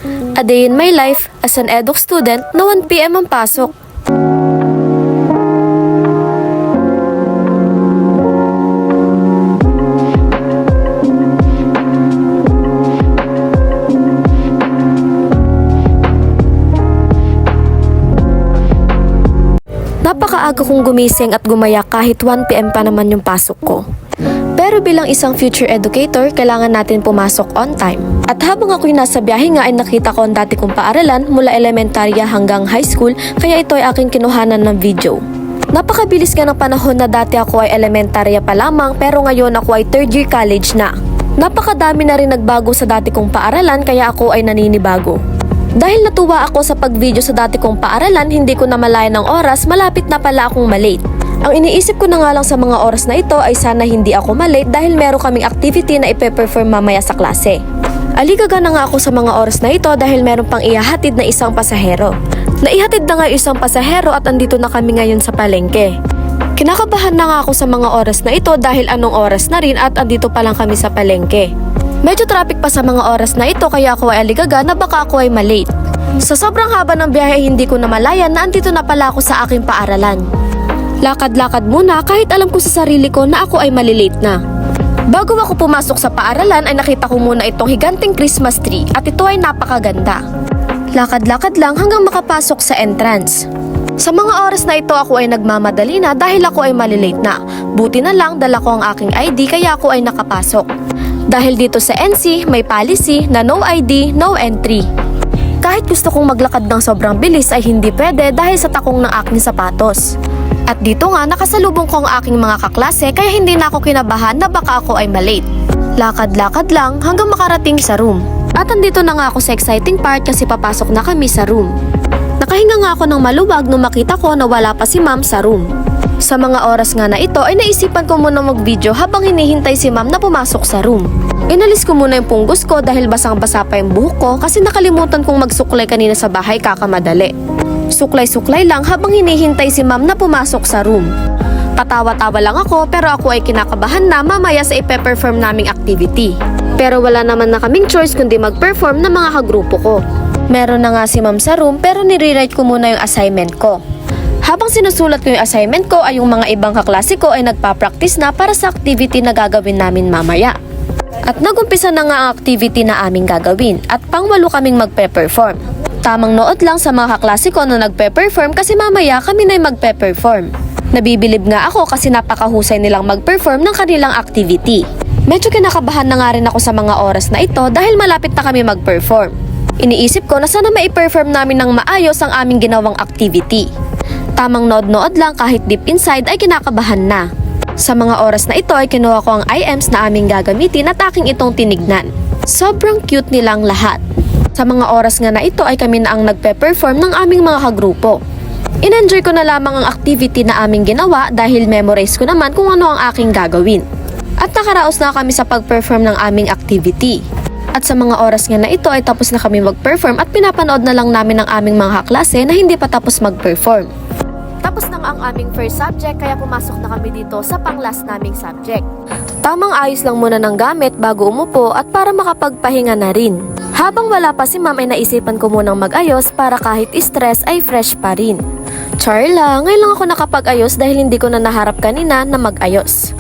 A day in my life as an eduk student na 1 PM ang pasok. Napakaaga kong gumising at gumaya kahit 1 PM pa naman yung pasok ko. Pero bilang isang future educator, kailangan natin pumasok on time. At habang ako'y nasa biyahe nga ay nakita ko ang dati kong paaralan mula elementarya hanggang high school, kaya ito ay aking kinuhanan ng video. Napakabilis nga ng panahon na dati ako ay elementarya pa lamang pero ngayon ako ay 3rd year college na. Napakadami na rin nagbago sa dati kong paaralan kaya ako ay naninibago. Dahil natuwa ako sa pag-video sa dati kong paaralan, hindi ko namalayan ng oras, malapit na pala akong malate. Ang iniisip ko na nga lang sa mga oras na ito ay sana hindi ako malate dahil meron kaming activity na ipe-perform mamaya sa klase. Aligaga na nga ako sa mga oras na ito dahil meron pang ihahatid na isang pasahero. Naihatid na nga yung isang pasahero at andito na kami ngayon sa palengke. Kinakabahan na nga ako sa mga oras na ito dahil anong oras na rin at andito pa lang kami sa palengke. Medyo traffic pa sa mga oras na ito kaya ako ay aligaga na baka ako ay malate. Sa sobrang haba ng biyahe hindi ko namalayan na andito na pala ako sa aking paaralan. Lakad-lakad muna kahit alam ko sa sarili ko na ako ay malilate na. Bago ako pumasok sa paaralan ay nakita ko muna itong higanting Christmas tree at ito ay napakaganda. Lakad-lakad lang hanggang makapasok sa entrance. Sa mga oras na ito ako ay nagmamadali na dahil ako ay malilate na. Buti na lang dala ko ang aking ID kaya ako ay nakapasok. Dahil dito sa NC may policy na no ID, no entry. Kahit gusto kong maglakad ng sobrang bilis ay hindi pwede dahil sa takong ng aking sapatos. At dito nga nakasalubong ko ang aking mga kaklase kaya hindi na ako kinabahan na baka ako ay malate. Lakad-lakad lang hanggang makarating sa room. At andito na nga ako sa exciting part kasi papasok na kami sa room. Nakahinga nga ako ng maluwag nung makita ko na wala pa si ma'am sa room. Sa mga oras nga na ito ay naisipan ko muna mag-video habang hinihintay si ma'am na pumasok sa room. Inalis ko muna yung punggos ko dahil basang-basa pa yung buhok ko kasi nakalimutan kong magsuklay kanina sa bahay kakamadali. Suklay-suklay lang habang hinihintay si ma'am na pumasok sa room. Patawa-tawa lang ako pero ako ay kinakabahan na mamaya sa ipe-perform naming activity. Pero wala naman na kaming choice kundi mag-perform ng mga kagrupo ko. Meron na nga si ma'am sa room pero nire-write ko muna yung assignment ko. Habang sinusulat ko yung assignment ko ay yung mga ibang kaklase ko ay nagpa-practice na para sa activity na gagawin namin mamaya. At nagumpisa na nga ang activity na aming gagawin at pang-8 kaming magpe-perform. Tamang nood lang sa mga kaklase ko na nagpe-perform kasi mamaya kami na'y magpe-perform. Nabibilib nga ako kasi napakahusay nilang mag-perform ng kanilang activity. Medyo kinakabahan na nga rin ako sa mga oras na ito dahil malapit na kami mag-perform. Iniisip ko na sana mai-perform namin ng maayos ang aming ginawang activity. Tamang nood-nood lang kahit deep inside ay kinakabahan na. Sa mga oras na ito ay kinuha ko ang IMs na aming gagamitin at aking itong tinignan. Sobrang cute nilang lahat. Sa mga oras nga na ito ay kami na ang nagpe-perform ng aming mga kagrupo. In-enjoy ko na lamang ang activity na aming ginawa dahil memorize ko naman kung ano ang aking gagawin. At nakaraos na kami sa pag-perform ng aming activity. At sa mga oras nga na ito ay tapos na kami mag-perform at pinapanood na lang namin ang aming mga kaklase na hindi pa tapos mag-perform. Tapos na nga ang aming first subject kaya pumasok na kami dito sa pang-last naming subject. Tamang ayos lang muna ng gamit bago umupo at para makapagpahinga na rin. Habang wala pa si ma'am ay naisipan ko munang mag-ayos para kahit stress ay fresh pa rin. Charla, ngayon lang ako nakapag-ayos dahil hindi ko na naharap kanina na mag-ayos.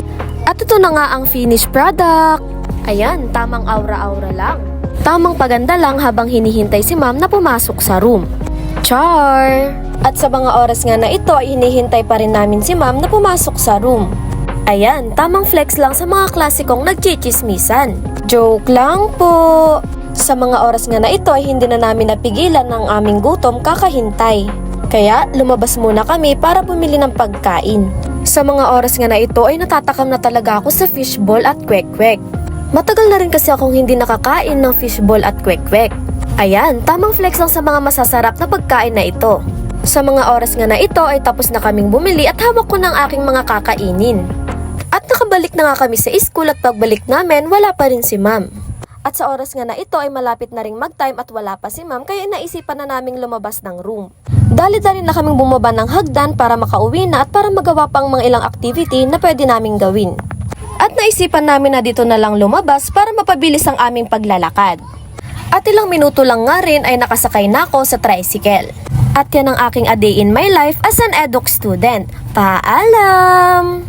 At ito na nga ang finished product. Ayan, tamang aura-aura lang. Tamang paganda lang habang hinihintay si ma'am na pumasok sa room. Char! At sa mga oras nga na ito ay hinihintay pa rin namin si ma'am na pumasok sa room. Ayan, tamang flex lang sa mga klasikong nagchichismisan. Joke lang po! Sa mga oras nga na ito ay hindi na namin napigilan ng aming gutom kakahintay. Kaya lumabas muna kami para bumili ng pagkain. Sa mga oras nga na ito ay natatakam na talaga ako sa fishball at kwek-kwek. Matagal na rin kasi akong hindi nakakain ng fishball at kwek-kwek. Ayan, tamang flex lang sa mga masasarap na pagkain na ito. Sa mga oras nga na ito ay tapos na kaming bumili at hawak ko ng aking mga kakainin. At nakabalik na nga kami sa school at pagbalik namin wala pa rin si ma'am. At sa oras nga na ito ay malapit na ring mag-time at wala pa si ma'am kaya naisipan na naming lumabas ng room. Dali-dali na kaming bumaba ng hagdan para makauwi na at para magawa pang mga ilang activity na pwede naming gawin. At naisipan namin na dito na lang lumabas para mapabilis ang aming paglalakad. At ilang minuto lang nga rin ay nakasakay na ako sa tricycle. At yan ang aking a day in my life as an eduk student. Paalam!